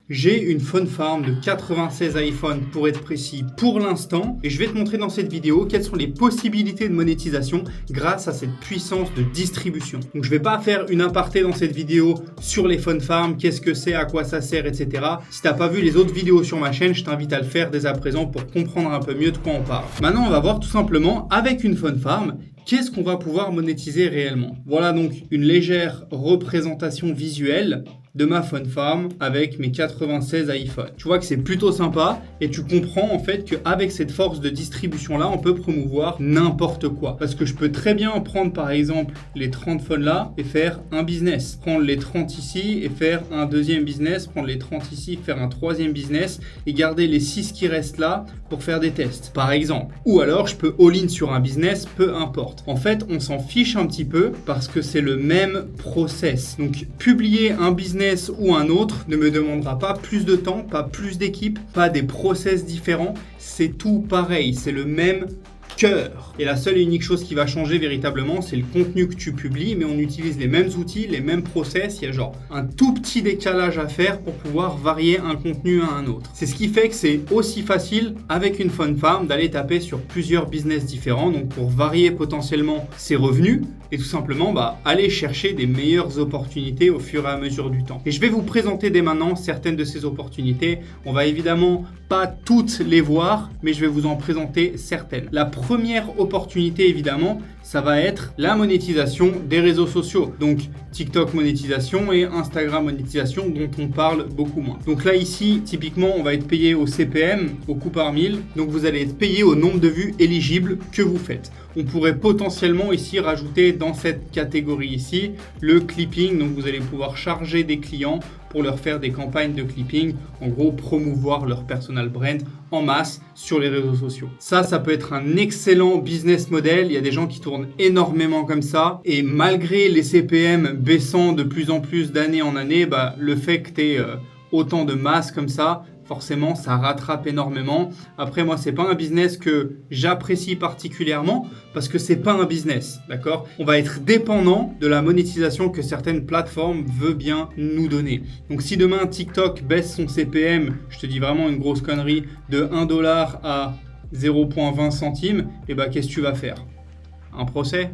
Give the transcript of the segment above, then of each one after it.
J'ai une phone farm de 96 iPhones pour être précis pour l'instant et je vais te montrer dans cette vidéo quelles sont les possibilités de monétisation grâce à cette puissance de distribution. Donc je vais pas faire une aparté dans cette vidéo sur les phone farms, qu'est-ce que c'est, à quoi ça sert, etc. Si t'as pas vu les autres vidéos sur ma chaîne, je t'invite à le faire dès à présent pour comprendre un peu mieux de quoi on parle. Maintenant on va voir tout simplement avec une phone farm qu'est-ce qu'on va pouvoir monétiser réellement. Voilà donc une légère représentation visuelle de ma phone farm avec mes 96 iPhones. Tu vois que c'est plutôt sympa et tu comprends en fait qu'avec cette force de distribution là, on peut promouvoir n'importe quoi. Parce que je peux très bien prendre par exemple les 30 phones là et faire un business. Prendre les 30 ici et faire un deuxième business. Prendre les 30 ici, faire un troisième business et garder les 6 qui restent là pour faire des tests par exemple. Ou alors je peux all-in sur un business, peu importe. En fait, on s'en fiche un petit peu parce que c'est le même process. Donc publier un business ou un autre ne me demandera pas plus de temps, pas plus d'équipe, pas des process différents. C'est tout pareil, c'est le même cœur. Et la seule et unique chose qui va changer véritablement, c'est le contenu que tu publies, mais on utilise les mêmes outils, les mêmes process. Il y a genre un tout petit décalage à faire pour pouvoir varier un contenu à un autre. C'est ce qui fait que c'est aussi facile avec une phone farm d'aller taper sur plusieurs business différents, donc pour varier potentiellement ses revenus et tout simplement aller chercher des meilleures opportunités au fur et à mesure du temps. Et je vais vous présenter dès maintenant certaines de ces opportunités. On va évidemment pas toutes les voir, mais je vais vous en présenter certaines. La première opportunité, évidemment, ça va être la monétisation des réseaux sociaux. Donc TikTok monétisation et Instagram monétisation dont on parle beaucoup moins. Donc là ici, typiquement, on va être payé au CPM, au coût par mille. Donc vous allez être payé au nombre de vues éligibles que vous faites. On pourrait potentiellement ici rajouter dans cette catégorie ici le clipping. Donc vous allez pouvoir charger des clients pour leur faire des campagnes de clipping, en gros promouvoir leur personal brand en masse sur les réseaux sociaux. Ça peut être un excellent business model. Il y a des gens qui tournent énormément comme ça et malgré les CPM baissant de plus en plus d'année en année, le fait que tu aies autant de masse comme ça, forcément, ça rattrape énormément. Après, moi, c'est pas un business que j'apprécie particulièrement parce que c'est pas un business, d'accord? On va être dépendant de la monétisation que certaines plateformes veulent bien nous donner. Donc, si demain TikTok baisse son CPM, je te dis vraiment une grosse connerie, de 1 dollar à 0,20 centimes, qu'est-ce que tu vas faire? Un procès?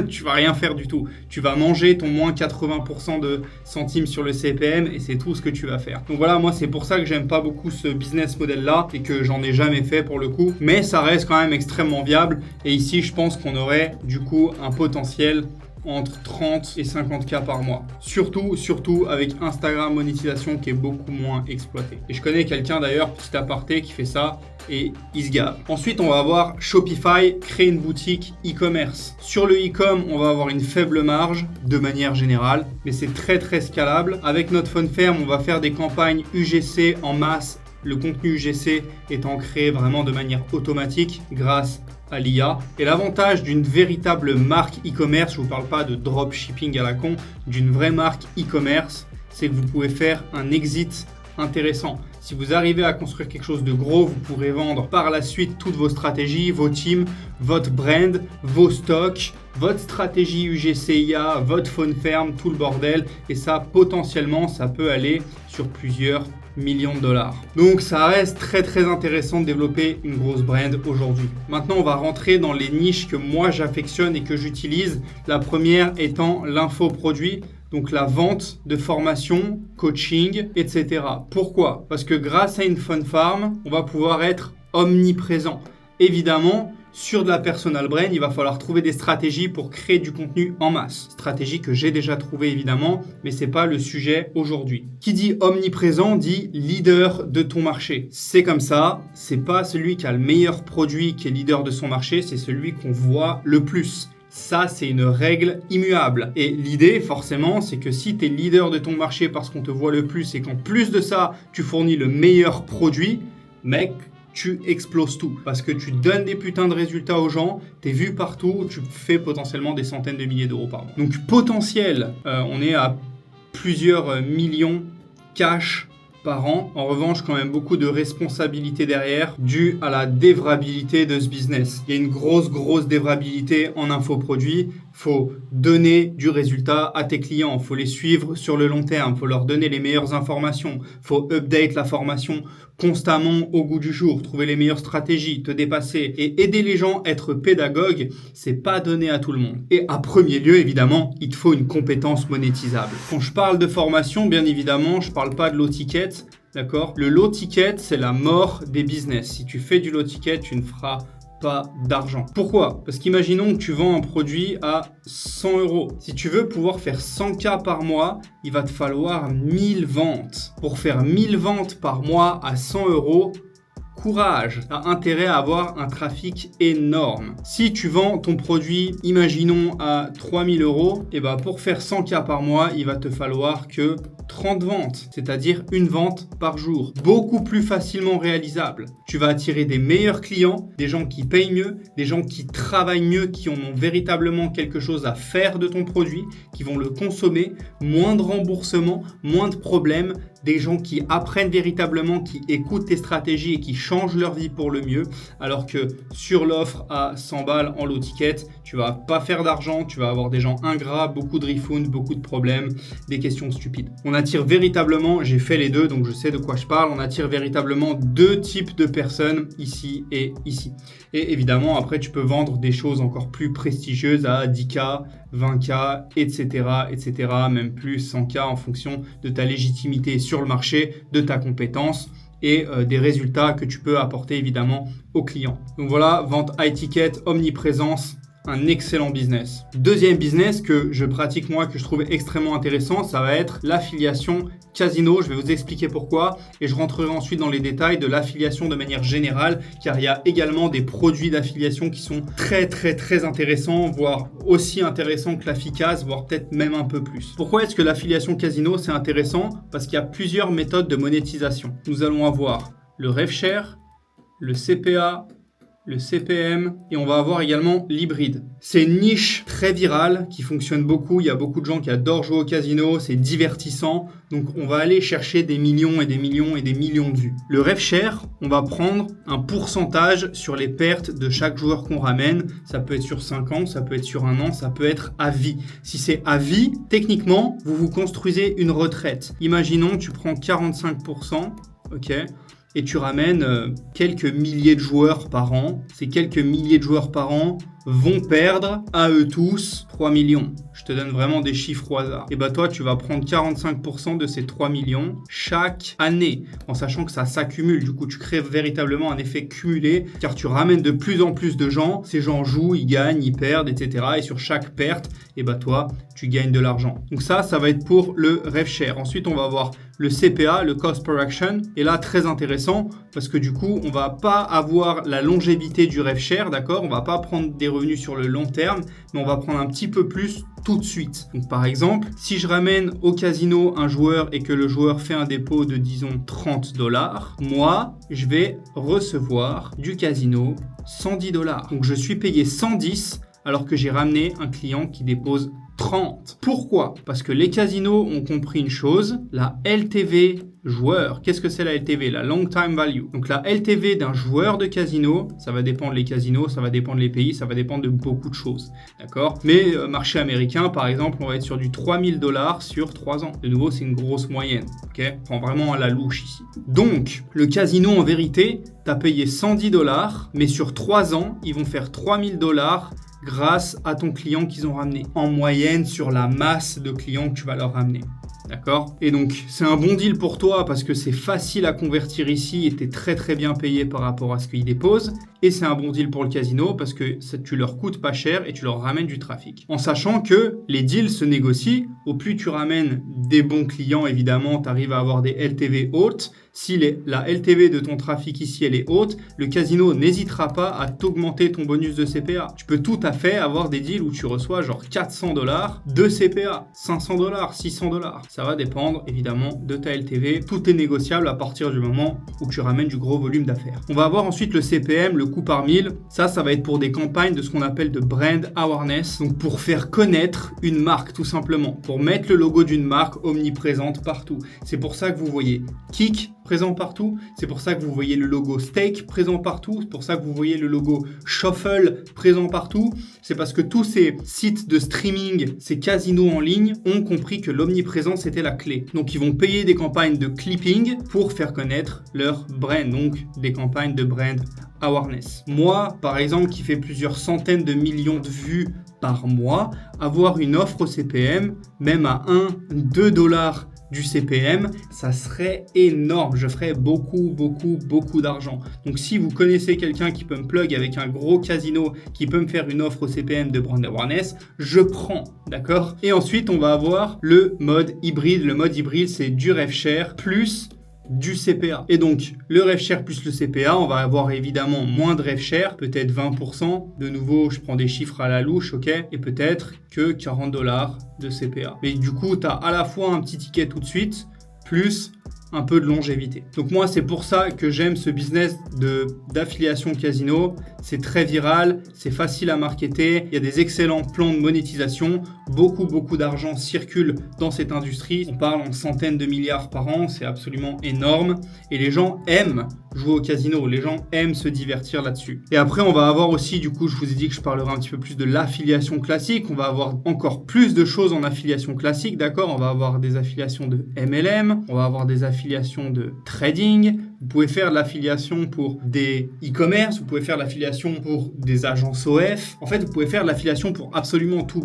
Tu vas rien faire du tout. Tu vas manger ton moins 80% de centimes sur le CPM et c'est tout ce que tu vas faire. Donc voilà, moi c'est pour ça que j'aime pas beaucoup ce business model là et que j'en ai jamais fait pour le coup. Mais ça reste quand même extrêmement viable et ici je pense qu'on aurait du coup un potentiel entre 30 et 50K par mois. Surtout avec Instagram monétisation qui est beaucoup moins exploité. Et je connais quelqu'un d'ailleurs, petit aparté, qui fait ça et il se gave. Ensuite, on va avoir Shopify, créer une boutique e-commerce. Sur le e-com, on va avoir une faible marge de manière générale, mais c'est très scalable. Avec notre phone farm, on va faire des campagnes UGC en masse. Le contenu UGC étant créé vraiment de manière automatique grâce à l'IA. Et l'avantage d'une véritable marque e-commerce, je ne vous parle pas de dropshipping à la con, d'une vraie marque e-commerce, c'est que vous pouvez faire un exit intéressant. Si vous arrivez à construire quelque chose de gros, vous pourrez vendre par la suite toutes vos stratégies, vos teams, votre brand, vos stocks, votre stratégie UGC-IA, votre phone farm, tout le bordel. Et ça, potentiellement, ça peut aller sur plusieurs millions de dollars. Donc ça reste très intéressant de développer une grosse brand aujourd'hui. Maintenant, on va rentrer dans les niches que moi j'affectionne et que j'utilise. La première étant l'infoproduit. Donc la vente de formation, coaching, etc. Pourquoi? Parce que grâce à une phone farm, on va pouvoir être omniprésent. Évidemment, sur de la personal brand, il va falloir trouver des stratégies pour créer du contenu en masse. Stratégie que j'ai déjà trouvée évidemment, mais c'est pas le sujet aujourd'hui. Qui dit omniprésent dit leader de ton marché. C'est comme ça, c'est pas celui qui a le meilleur produit qui est leader de son marché, c'est celui qu'on voit le plus. Ça, c'est une règle immuable. Et l'idée, forcément, c'est que si tu es leader de ton marché parce qu'on te voit le plus et qu'en plus de ça, tu fournis le meilleur produit, mec, tu exploses tout. Parce que tu donnes des putains de résultats aux gens, tu es vu partout, tu fais potentiellement des centaines de milliers d'euros par mois. Donc potentiel, on est à plusieurs millions cash par an. En revanche, quand même beaucoup de responsabilités derrière due à la dévrabilité de ce business. Il y a une grosse dévrabilité en infoproduit faut donner du résultat à tes clients, faut les suivre sur le long terme, faut leur donner les meilleures informations, faut update la formation constamment au goût du jour, trouver les meilleures stratégies, te dépasser et aider les gens à être pédagogue, c'est pas donné à tout le monde. Et à premier lieu, évidemment, il te faut une compétence monétisable. Quand je parle de formation, bien évidemment, je parle pas de low ticket, d'accord? Le low ticket, c'est la mort des business. Si tu fais du low ticket, tu ne feras pas d'argent. Pourquoi? Parce qu'imaginons que tu vends un produit à 100 euros. Si tu veux pouvoir faire 100K par mois, il va te falloir 1000 ventes. Pour faire 1000 ventes par mois à 100 euros, courage, tu as intérêt à avoir un trafic énorme. Si tu vends ton produit, imaginons à 3000 euros, et ben pour faire 100K par mois, il va te falloir que 30 ventes, c'est-à-dire une vente par jour. Beaucoup plus facilement réalisable. Tu vas attirer des meilleurs clients, des gens qui payent mieux, des gens qui travaillent mieux, qui en ont véritablement quelque chose à faire de ton produit, qui vont le consommer, moins de remboursements, moins de problèmes, des gens qui apprennent véritablement, qui écoutent tes stratégies et qui changent leur vie pour le mieux, alors que sur l'offre à 100 balles en low ticket, tu vas pas faire d'argent, tu vas avoir des gens ingrats, beaucoup de refunds, beaucoup de problèmes, des questions stupides. On attire véritablement, j'ai fait les deux, donc je sais de quoi je parle, on attire véritablement deux types de personnes, ici et ici. Et évidemment, après, tu peux vendre des choses encore plus prestigieuses à 10K, 20K, etc., etc., même plus 100K en fonction de ta légitimité sur le marché, de ta compétence et des résultats que tu peux apporter évidemment aux clients. Donc voilà, vente high ticket, omniprésence, un excellent business. Deuxième business que je pratique moi, que je trouve extrêmement intéressant, ça va être l'affiliation casino. Je vais vous expliquer pourquoi et je rentrerai ensuite dans les détails de l'affiliation de manière générale, car il y a également des produits d'affiliation qui sont très intéressants, voire aussi intéressants que l'afficase, voire peut-être même un peu plus. Pourquoi est-ce que l'affiliation casino c'est intéressant? Parce qu'il y a plusieurs méthodes de monétisation. Nous allons avoir le rev share, le CPA, le CPM et on va avoir également l'hybride. C'est une niche très virale qui fonctionne beaucoup. Il y a beaucoup de gens qui adorent jouer au casino, c'est divertissant. Donc on va aller chercher des millions et des millions et des millions de vues. Le rev share, on va prendre un pourcentage sur les pertes de chaque joueur qu'on ramène. Ça peut être sur 5 ans, ça peut être sur 1 an, ça peut être à vie. Si c'est à vie, techniquement, vous vous construisez une retraite. Imaginons, tu prends 45%, ok ? Et tu ramènes quelques milliers de joueurs par an. Ces quelques milliers de joueurs par an vont perdre à eux tous 3 millions. Je te donne vraiment des chiffres au hasard. Et bah toi, tu vas prendre 45% de ces 3 millions chaque année, en sachant que ça s'accumule. Du coup, tu crées véritablement un effet cumulé, car tu ramènes de plus en plus de gens. Ces gens jouent, ils gagnent, ils perdent, etc. Et sur chaque perte, et bah toi, tu gagnes de l'argent. Donc ça va être pour le rev share. Ensuite, on va avoir le CPA, le cost per action. Et là, très intéressant, parce que du coup, on va pas avoir la longévité du rev share, d'accord? On va pas prendre des revenus sur le long terme, mais on va prendre un petit peu plus tout de suite. Donc par exemple, si je ramène au casino un joueur et que le joueur fait un dépôt de disons 30 $, moi, je vais recevoir du casino 110 $. Donc je suis payé 110 alors que j'ai ramené un client qui dépose 30. Pourquoi? Parce que les casinos ont compris une chose, la LTV joueur. Qu'est-ce que c'est la LTV? La Long Time Value. Donc la LTV d'un joueur de casino, ça va dépendre les casinos, ça va dépendre les pays, ça va dépendre de beaucoup de choses. D'accord? Mais marché américain, par exemple, on va être sur du 3000 $ sur 3 ans. De nouveau, c'est une grosse moyenne. Ok? On prend vraiment à la louche ici. Donc, le casino, en vérité, t'as payé 110 $, mais sur 3 ans, ils vont faire 3000 $ grâce à ton client qu'ils ont ramené. En moyenne, sur la masse de clients que tu vas leur ramener. D'accord? Et donc, c'est un bon deal pour toi parce que c'est facile à convertir ici et tu es très bien payé par rapport à ce qu'ils déposent. Et c'est un bon deal pour le casino parce que tu leur coûtes pas cher et tu leur ramènes du trafic. En sachant que les deals se négocient, au plus tu ramènes des bons clients, évidemment, tu arrives à avoir des LTV hautes. Si la LTV de ton trafic ici, elle est haute, le casino n'hésitera pas à t'augmenter ton bonus de CPA. Tu peux tout à fait avoir des deals où tu reçois genre 400 $ de CPA, 500 $, 600 $. C'est Ça va dépendre évidemment de ta LTV. Tout est négociable à partir du moment où tu ramènes du gros volume d'affaires. On va avoir ensuite le CPM, le coût par mille. Ça va être pour des campagnes de ce qu'on appelle de brand awareness. Donc pour faire connaître une marque tout simplement. Pour mettre le logo d'une marque omniprésente partout. C'est pour ça que vous voyez Kik présent partout. C'est pour ça que vous voyez le logo Steak présent partout. C'est pour ça que vous voyez le logo Shuffle présent partout. C'est parce que tous ces sites de streaming, ces casinos en ligne ont compris que l'omniprésence était la clé. Donc ils vont payer des campagnes de clipping pour faire connaître leur brand. Donc des campagnes de brand awareness. Moi, par exemple, qui fait plusieurs centaines de millions de vues par mois, avoir une offre au CPM, même à 1-2 dollars du CPM, ça serait énorme. Je ferais beaucoup d'argent. Donc si vous connaissez quelqu'un qui peut me plug avec un gros casino, qui peut me faire une offre au CPM de brand awareness, je prends, d'accord? Et ensuite, on va avoir le mode hybride. Le mode hybride, c'est du rev share plus du CPA. Et donc, le rev share plus le CPA, on va avoir évidemment moins de rev share, peut-être 20%. De nouveau, je prends des chiffres à la louche, ok? Et peut-être que 40 dollars de CPA. Mais du coup, tu as à la fois un petit ticket tout de suite, plus un peu de longévité. Donc moi, c'est pour ça que j'aime ce business d'affiliation casino. C'est très viral, c'est facile à marketer, il y a des excellents plans de monétisation, beaucoup d'argent circule dans cette industrie. On parle en centaines de milliards par an, c'est absolument énorme et les gens aiment jouer au casino, les gens aiment se divertir là-dessus. Et après, on va avoir aussi, du coup, je vous ai dit que je parlerai un petit peu plus de l'affiliation classique. On va avoir encore plus de choses en affiliation classique, d'accord? On va avoir des affiliations de MLM, on va avoir des affiliations de trading. Vous pouvez faire de l'affiliation pour des e-commerce, vous pouvez faire de l'affiliation pour des agences OF. En fait, vous pouvez faire de l'affiliation pour absolument tout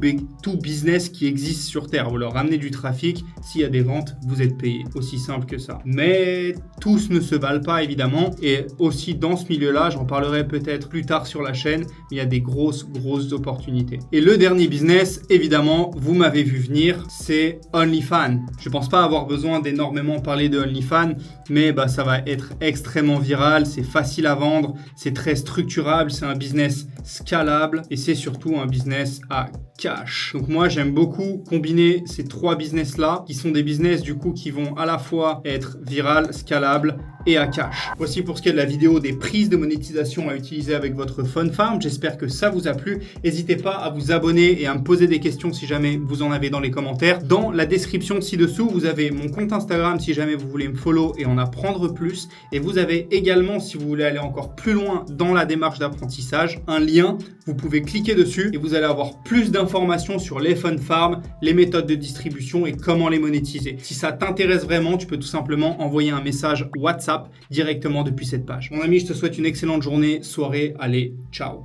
business qui existe sur Terre. Vous leur ramenez du trafic, s'il y a des ventes, vous êtes payé. Aussi simple que ça. Mais tous ne se valent pas, évidemment. Et aussi dans ce milieu-là, j'en parlerai peut-être plus tard sur la chaîne, mais il y a des grosses opportunités. Et le dernier business, évidemment, vous m'avez vu venir, c'est OnlyFans. Je ne pense pas avoir besoin d'énormément parler de OnlyFans, mais ça va être extrêmement viral, c'est facile à vendre, c'est très structurable, c'est un business scalable et c'est surtout un business à cash. Donc moi, j'aime beaucoup combiner ces trois business-là qui sont des business du coup qui vont à la fois être viral, scalable et à cash. Voici pour ce qui est de la vidéo des prises de monétisation à utiliser avec votre Fun Farm. J'espère que ça vous a plu. N'hésitez pas à vous abonner et à me poser des questions si jamais vous en avez dans les commentaires. Dans la description ci-dessous, vous avez mon compte Instagram si jamais vous voulez me follow et en apprendre plus. Et vous avez également, si vous voulez aller encore plus loin dans la démarche d'apprentissage, un lien. Vous pouvez cliquer dessus et vous allez avoir plus d'informations sur les Fun Farm, les méthodes de distribution et comment les monétiser. Si ça t'intéresse vraiment, tu peux tout simplement envoyer un message WhatsApp directement depuis cette page. Mon ami, je te souhaite une excellente journée, soirée. Allez, ciao.